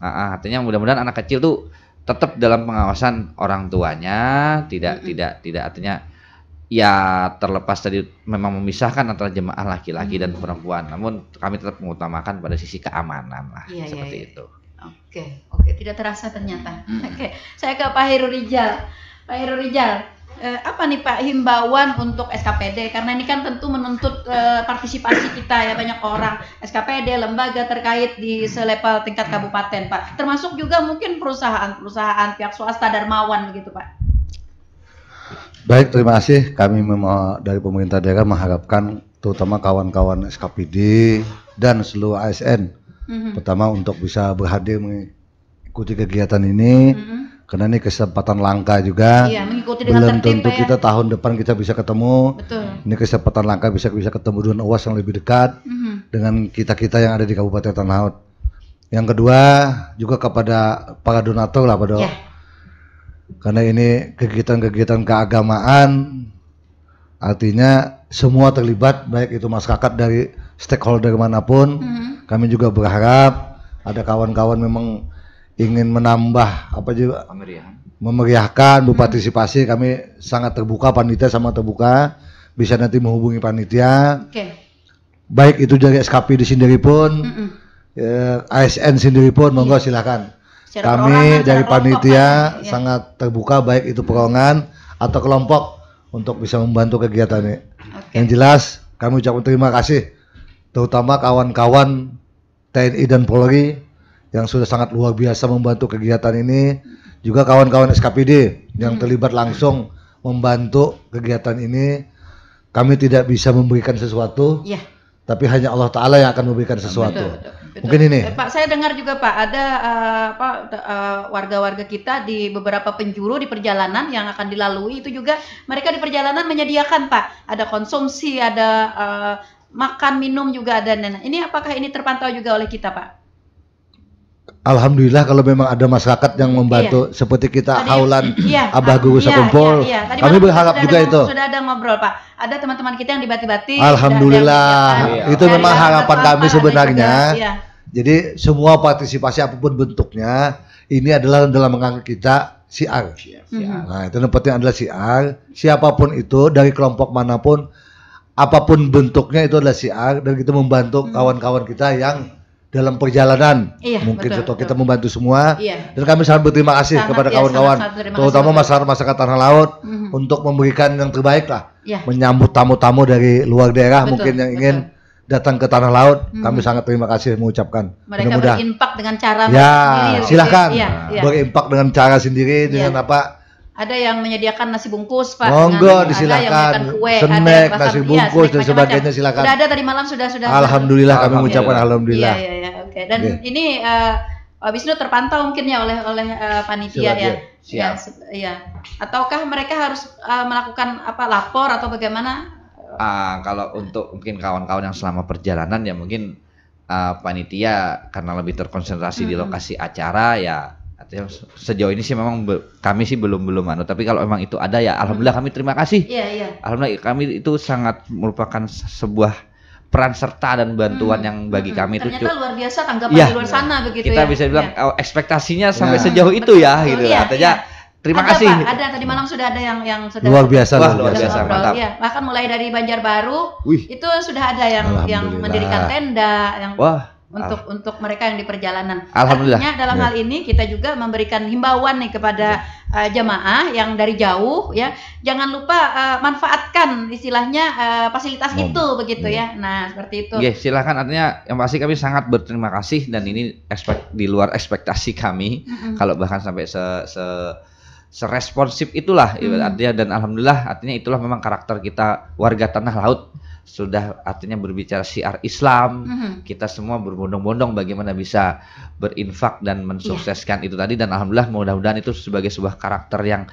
Artinya mudah-mudahan anak kecil tuh tetap dalam pengawasan orang tuanya, tidak artinya ya terlepas tadi memang memisahkan antara jemaah laki-laki dan perempuan, namun kami tetap mengutamakan pada sisi keamanan lah, seperti itu.
Oke, tidak terasa ternyata. Oke, saya ke Pak Hairul Rijal. Pak Hairul Rijal, apa nih Pak himbauan untuk SKPD, karena ini kan tentu menuntut partisipasi kita ya, banyak orang SKPD, lembaga terkait di selevel tingkat kabupaten Pak, termasuk juga mungkin perusahaan pihak swasta dermawan begitu Pak.
Baik, terima kasih. Kami memang dari pemerintah daerah mengharapkan terutama kawan-kawan SKPD dan seluruh ASN pertama untuk bisa berhadir mengikuti kegiatan ini. Karena ini kesempatan langka juga.
Iya, mengikuti dengan
belum
tertib,
tentu kita tahun depan kita bisa ketemu.
Betul.
Ini kesempatan langka bisa ketemu dengan UAS yang lebih dekat dengan kita yang ada di Kabupaten Tanah Laut. Yang kedua juga kepada para donatur lah karena ini kegiatan-kegiatan keagamaan, artinya semua terlibat, baik itu masyarakat dari stakeholder manapun. Kami juga berharap ada kawan-kawan memang ingin menambah memeriahkan, berpartisipasi, kami sangat terbuka, panitia sama terbuka, bisa nanti menghubungi panitia. Baik itu dari SKPD sendiri pun, ASN sendiri pun, monggo silakan. Kami dari panitia sangat terbuka, baik itu perorangan atau kelompok untuk bisa membantu kegiatan ini. Yang jelas kami ucapkan terima kasih terutama kawan-kawan TNI dan Polri yang sudah sangat luar biasa membantu kegiatan ini, juga kawan-kawan SKPD yang terlibat langsung membantu kegiatan ini. Kami tidak bisa memberikan sesuatu, tapi hanya Allah Ta'ala yang akan memberikan sesuatu. Betul. Mungkin ini.
Pak, saya dengar juga Pak, ada warga-warga kita di beberapa penjuru di perjalanan yang akan dilalui, itu juga mereka di perjalanan menyediakan Pak, ada konsumsi, ada makan, minum juga ada. Ini apakah ini terpantau juga oleh kita Pak?
Alhamdulillah kalau memang ada masyarakat yang membantu seperti kita haulan Abah Guru Sakumpul. Kami berharap juga itu.
Sudah ada ngobrol Pak. Ada teman-teman kita yang di Bati-Bati.
Alhamdulillah. Itu memang harapan kami sebenarnya. Jadi semua partisipasi apapun bentuknya, ini adalah dalam rangka kita siar. Nah, itu yang penting adalah siar. Siapapun itu dari kelompok manapun, apapun bentuknya itu adalah siar, dan kita membantu kawan-kawan kita yang dalam perjalanan, mungkin kita membantu semua, dan kami sangat berterima kasih kepada kawan-kawan, terutama masyarakat Tanah Laut, untuk memberikan yang terbaik lah, menyambut tamu-tamu dari luar daerah mungkin yang ingin datang ke Tanah Laut. Kami sangat terima kasih mengucapkan.
Mereka berimpak dengan cara
sendiri. Silahkan berimpak dengan cara sendiri, dengan apa?
Ada yang menyediakan nasi bungkus Pak.
Monggo disilakan. Snack, nasi bungkus dan sebagainya silakan.
Sudah ada tadi malam sudah.
Alhamdulillah kami mengucapkan alhamdulillah.
Oke. Dan ini Wisnu terpantau mungkin ya oleh panitia ya. Ataukah mereka harus melakukan lapor atau bagaimana
Kalau untuk mungkin kawan-kawan yang selama perjalanan ya mungkin panitia karena lebih terkonsentrasi di lokasi acara ya, artinya sejauh ini sih memang kami sih belum tapi kalau memang itu ada ya alhamdulillah kami terima kasih. Alhamdulillah kami itu sangat merupakan sebuah peran serta dan bantuan yang bagi kami itu
ternyata luar biasa tanggapan di luar sana begitu
kita
ya.
bisa bilang ekspektasinya sampai sejauh itu ya gitu. Artinya terima kasih.
Pak, ada tadi malam sudah ada yang sudah
luar biasa,
luar biasa, mantap.
Ya, bahkan mulai dari Banjarbaru itu sudah ada yang mendirikan tenda yang untuk mereka yang di perjalanan.
Alhamdulillah.
Artinya dalam hal ini kita juga memberikan himbauan nih kepada jamaah yang dari jauh ya, jangan lupa manfaatkan istilahnya fasilitas itu begitu ya. Nah, seperti itu.
Silakan, artinya yang pasti kami sangat berterima kasih dan ini di luar ekspektasi kami kalau bahkan sampai seresponsif itulah artinya, dan alhamdulillah artinya itulah memang karakter kita warga tanah laut, sudah artinya berbicara syiar Islam, kita semua berbondong-bondong bagaimana bisa berinfak dan mensukseskan itu tadi, dan alhamdulillah mudah-mudahan itu sebagai sebuah karakter yang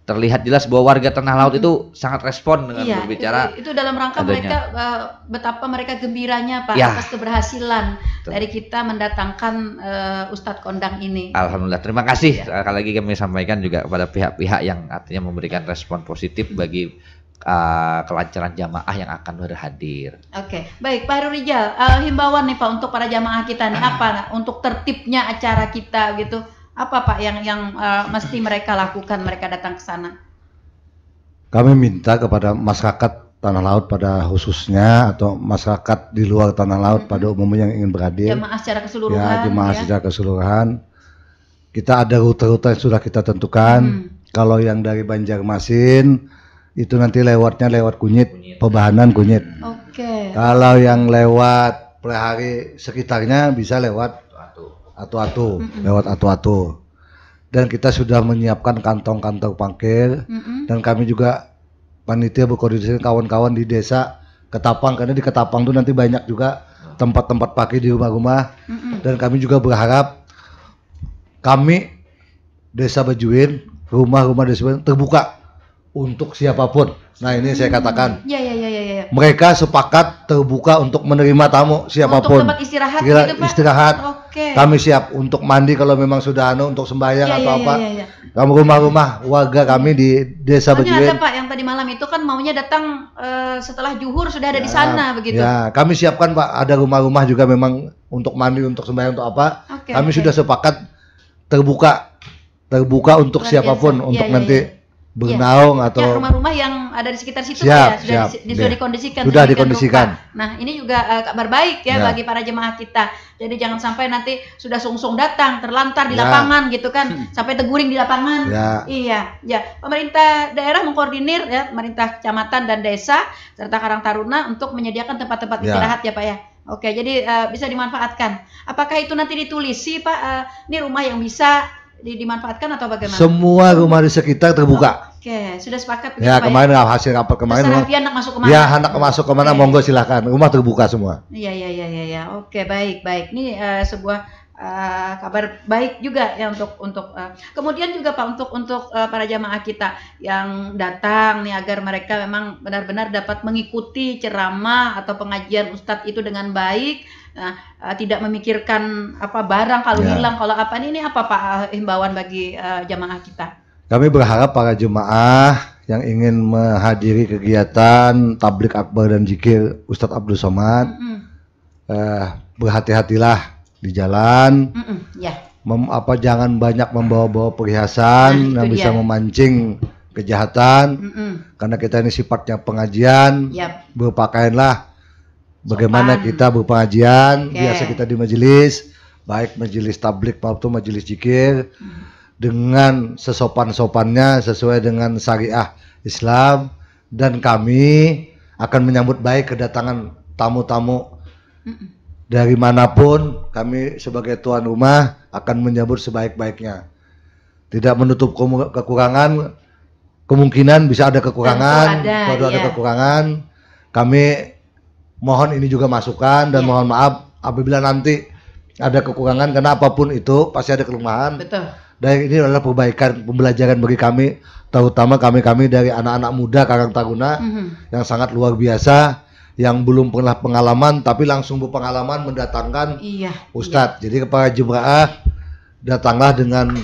terlihat jelas bahwa warga tanah laut itu sangat respon dengan berbicara.
Itu dalam rangka mereka betapa mereka gembiranya Pak atas keberhasilan dari kita mendatangkan Ustadz Kondang ini.
Alhamdulillah, terima kasih. Sekali lagi kami sampaikan juga kepada pihak-pihak yang artinya memberikan respon positif bagi kelancaran jamaah yang akan berhadir.
Oke, baik Pak Heru Rijal, himbauan nih Pak untuk para jamaah kita nih apa untuk tertibnya acara kita gitu. Apa Pak yang mesti mereka lakukan mereka datang ke sana?
Kami minta kepada masyarakat tanah laut pada khususnya atau masyarakat di luar tanah laut pada umumnya yang ingin berhadir.
Jemaah secara keseluruhan.
Jemaah secara keseluruhan. Kita ada rute-rute yang sudah kita tentukan. Kalau yang dari Banjarmasin itu nanti lewatnya lewat Kunyit, Pebahanan Kunyit. Kalau yang lewat Pelihari sekitarnya bisa lewat Atu-Atu, lewat Atu-Atu. Dan kita sudah menyiapkan kantong-kantong parkir, dan kami juga panitia berkoordinasi kawan-kawan di desa Ketapang, karena di Ketapang itu nanti banyak juga tempat-tempat parkir di rumah-rumah. Dan kami juga berharap kami Desa Bajuin, rumah-rumah desa Bajuin terbuka untuk siapapun. Nah, ini saya katakan. Mereka sepakat terbuka untuk menerima tamu siapapun.
Untuk tempat istirahat gitu, Pak?
Istirahat. Kami siap untuk mandi kalau memang sudah untuk sembahyang atau apa. Kamu rumah-rumah warga kami di Desa Bajuin.
Ada Pak yang tadi malam itu kan maunya datang setelah zuhur sudah ada di sana begitu.
Ya, kami siapkan Pak, ada rumah-rumah juga memang untuk mandi, untuk sembahyang, untuk apa. Kami sudah sepakat terbuka untuk siapapun untuk nanti bernaung atau
rumah-rumah yang ada di sekitar situ sudah dikondisikan.
Sudah dikondisikan.
Nah, ini juga kabar baik ya bagi para jemaah kita. Jadi jangan sampai nanti sudah sungsung datang terlantar di lapangan gitu kan, sampai teguring di lapangan. Pemerintah daerah mengkoordinir ya, pemerintah kecamatan dan desa serta Karang Taruna untuk menyediakan tempat-tempat istirahat ya Pak ya. Oke, jadi bisa dimanfaatkan. Apakah itu nanti ditulis sih Pak? Ini rumah yang bisa dimanfaatkan atau bagaimana?
Semua rumah di sekitar terbuka.
Sudah sepakat.
Ya, kemarin hasil rapat kemarin.
Anak masuk kemana?
Ya, anak masuk kemana monggo silahkan. Rumah terbuka semua.
Iya. Oke, baik. Ini sebuah kabar baik juga ya untuk kemudian juga Pak untuk para jamaah kita yang datang nih agar mereka memang benar-benar dapat mengikuti ceramah atau pengajian Ustadz itu dengan baik. Tidak memikirkan apa barang kalau hilang kalau apa ini apa Pak himbauan bagi jamaah kita?
Kami berharap para jemaah yang ingin menghadiri kegiatan tablik akbar dan zikir Ustadz Abdul Somad berhati-hatilah di jalan. Jangan banyak membawa-bawa perhiasan yang bisa memancing kejahatan. Karena kita ini sifatnya pengajian. Berpakaianlah bagaimana kita berpengajian, biasa kita di majelis, baik majelis tablik maupun majelis zikir, dengan sesopan-sopannya sesuai dengan syariah Islam, dan kami akan menyambut baik kedatangan tamu-tamu dari manapun. Kami sebagai tuan rumah akan menyambut sebaik-baiknya, tidak menutup kekurangan. Kemungkinan bisa ada kekurangan, kalau ada kekurangan kami mohon ini juga masukan dan mohon maaf apabila nanti ada kekurangan, karena apapun itu pasti ada kelemahan. Dan ini adalah perbaikan pembelajaran bagi kami, terutama kami dari anak-anak muda Karang Taruna yang sangat luar biasa, yang belum pernah pengalaman tapi langsung berpengalaman mendatangkan Ustadz. Jadi kepada jemaah, datanglah dengan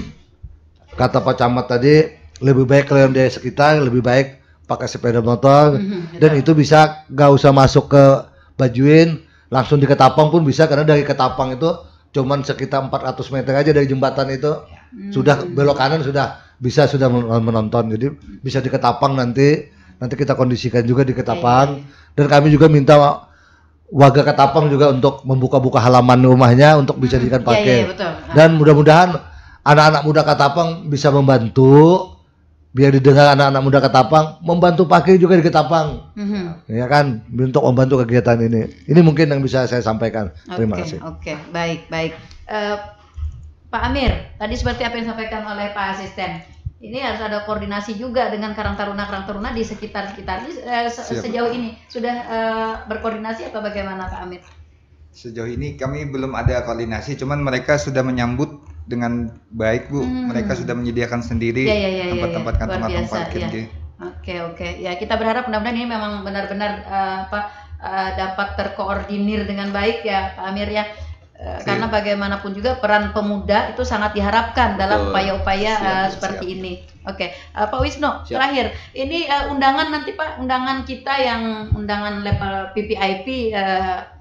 kata Pak Camat tadi, lebih baik kalian dari sekitar, lebih baik pakai sepeda motor, dan itu bisa gak usah masuk ke Bajuin, langsung di Ketapang pun bisa, karena dari Ketapang itu cuman sekitar 400 meter aja dari jembatan itu, sudah belok kanan sudah menonton. Jadi bisa di Ketapang, nanti kita kondisikan juga di Ketapang. Dan kami juga minta warga Ketapang juga untuk membuka-buka halaman rumahnya untuk bisa dijadikan parkir. Dan mudah-mudahan anak-anak muda Ketapang bisa membantu, biar didengar anak-anak muda Ketapang, membantu parkir juga di Ketapang. Ya kan, untuk membantu kegiatan ini. Ini mungkin yang bisa saya sampaikan. Terima kasih.
Oke, baik. Pak Amir, tadi seperti apa yang disampaikan oleh Pak Asisten, ini harus ada koordinasi juga dengan Karang Taruna di sekitar sejauh ini sudah berkoordinasi atau bagaimana Pak Amir?
Sejauh ini kami belum ada koordinasi, cuman mereka sudah menyambut dengan baik, Bu. Mereka sudah menyediakan sendiri tempat-tempat kantong parkir.
Oke. Ya, kita berharap mudah-mudahan ini memang benar-benar dapat terkoordinir dengan baik ya Pak Amir ya. Karena bagaimanapun juga peran pemuda itu sangat diharapkan dalam upaya-upaya seperti ini. Oke, Pak Wisnu, terakhir, ini undangan nanti Pak, undangan kita yang undangan level VVIP,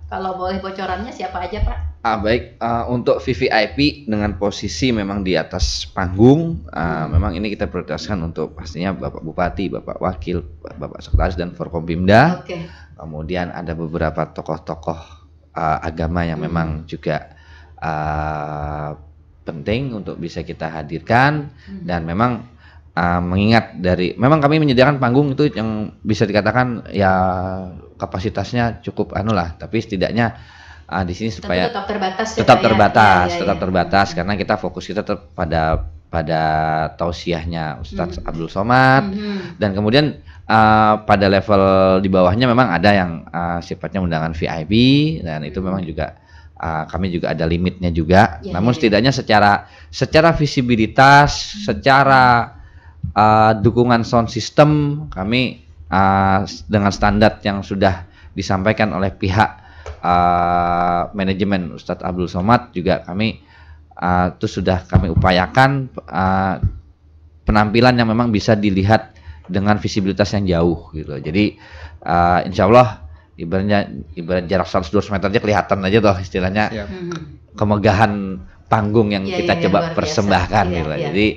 kalau boleh bocorannya siapa aja Pak?
Baik, untuk VVIP dengan posisi memang di atas panggung, memang ini kita prioritaskan untuk pastinya Bapak Bupati, Bapak Wakil, Bapak Sekretaris dan Forkompimda. Kemudian ada beberapa tokoh-tokoh agama yang memang juga penting untuk bisa kita hadirkan, dan memang mengingat dari memang kami menyediakan panggung itu yang bisa dikatakan ya kapasitasnya cukup tapi setidaknya di sini supaya tetap terbatas karena kita fokus kita tetap pada tausiahnya Ustadz Abdul Somad, dan kemudian pada level di bawahnya memang ada yang sifatnya undangan VIP, dan itu memang juga kami juga ada limitnya juga. Namun setidaknya secara visibilitas, secara dukungan sound system, kami dengan standar yang sudah disampaikan oleh pihak manajemen Ustadz Abdul Somad juga kami itu sudah kami upayakan penampilan yang memang bisa dilihat dengan visibilitas yang jauh gitu. Jadi insya Allah ibarat jarak 100-200 meter aja kelihatan aja toh istilahnya kemegahan panggung yang kita coba persembahkan gitu. Jadi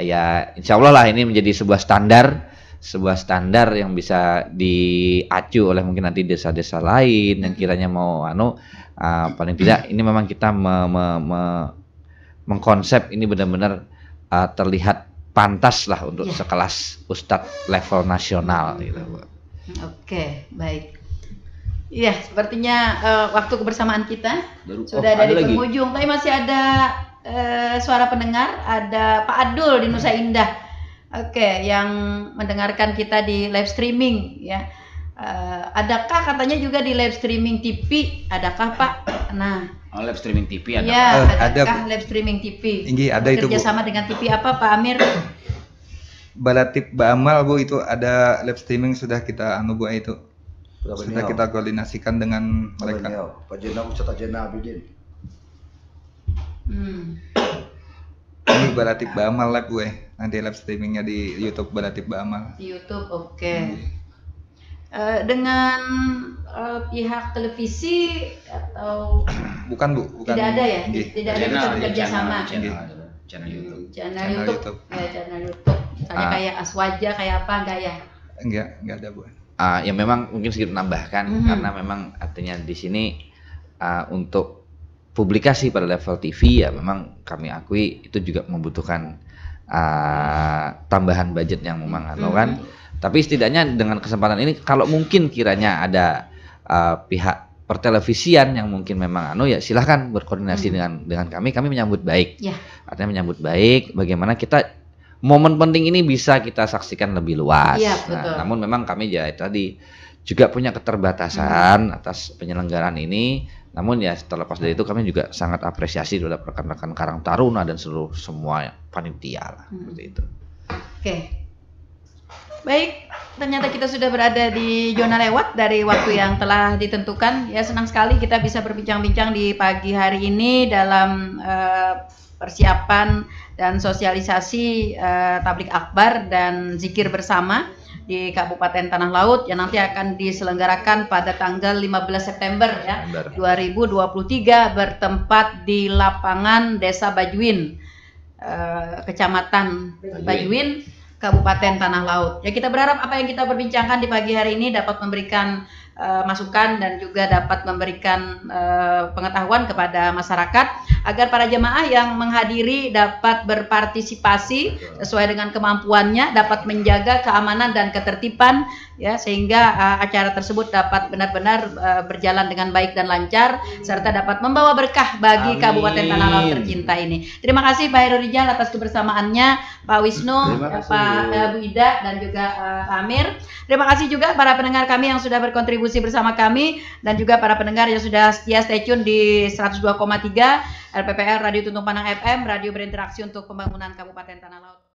ya insya Allah lah ini menjadi sebuah standar yang bisa diacu oleh mungkin nanti desa-desa lain yang kiranya mau paling tidak ini memang kita mengkonsep ini benar-benar terlihat pantas lah untuk sekelas Ustadz level nasional gitu.
Oke, baik. Iya, sepertinya waktu kebersamaan kita sudah ada di penghujung. Tapi masih ada suara pendengar, ada Pak Adul di Nusa Indah. Oke, yang mendengarkan kita di live streaming ya. Adakah katanya juga di live streaming TV? Adakah Pak? Nah,
live streaming TV ada.
Ya, adakah live streaming TV?
Ada itu, Bu.
Kerjasama dengan TV apa Pak Amir?
Balatip Baamal, Bu, itu ada live streaming sudah kita Bu itu. Sudah kita koordinasikan dengan mereka.
Pak Jenderal Ustadz Ajena Abidin.
Ini Balatip Baamal live, Bu. Nanti live streamingnya di YouTube Balatip Baamal.
Di YouTube, oke. Dengan pihak televisi atau
bukan Bu, bukan.
Tidak ada ya? Tidak ada kerjasama.
Channel YouTube.
Channel YouTube. Channel YouTube. Misalnya kayak Aswaja kayak apa enggak ya?
Enggak ada, Bu.
Ya memang mungkin sedikit menambahkan karena memang artinya di sini untuk publikasi pada level TV ya memang kami akui itu juga membutuhkan tambahan budget yang memang kan. Tapi setidaknya dengan kesempatan ini kalau mungkin kiranya ada pihak pertelevisian yang mungkin memang ya silahkan berkoordinasi dengan kami menyambut baik. Artinya menyambut baik bagaimana kita momen penting ini bisa kita saksikan lebih luas. Namun memang kami tadi juga punya keterbatasan atas penyelenggaraan ini, Namun ya terlepas dari itu kami juga sangat apresiasi terhadap rekan-rekan Karang Taruna dan seluruh semua panitia lah, seperti itu.
Oke. Baik, ternyata kita sudah berada di zona lewat dari waktu yang telah ditentukan. Ya, senang sekali kita bisa berbincang-bincang di pagi hari ini dalam persiapan dan sosialisasi tablik akbar dan zikir bersama di Kabupaten Tanah Laut yang nanti akan diselenggarakan pada tanggal 15 September ya 2023 bertempat di lapangan Desa Bajuin, Kecamatan Bajuin, Kabupaten Tanah Laut. Ya, kita berharap apa yang kita perbincangkan di pagi hari ini dapat memberikan masukan dan juga dapat memberikan pengetahuan kepada masyarakat agar para jemaah yang menghadiri dapat berpartisipasi sesuai dengan kemampuannya, dapat menjaga keamanan dan ketertiban ya, sehingga acara tersebut dapat benar-benar berjalan dengan baik dan lancar serta dapat membawa berkah bagi
Amin.
Kabupaten Tanah Laut tercinta ini. Terima kasih Pak Heru Rijal atas kebersamaannya, Pak Wisnu, Pak Bu Ida dan juga Pak Amir. Terima kasih juga para pendengar kami yang sudah berkontribusi bersama kami dan juga para pendengar yang sudah setia stay tune di 102,3 RPPR Radio Tuntung Panang FM, radio berinteraksi untuk pembangunan Kabupaten Tanah Laut.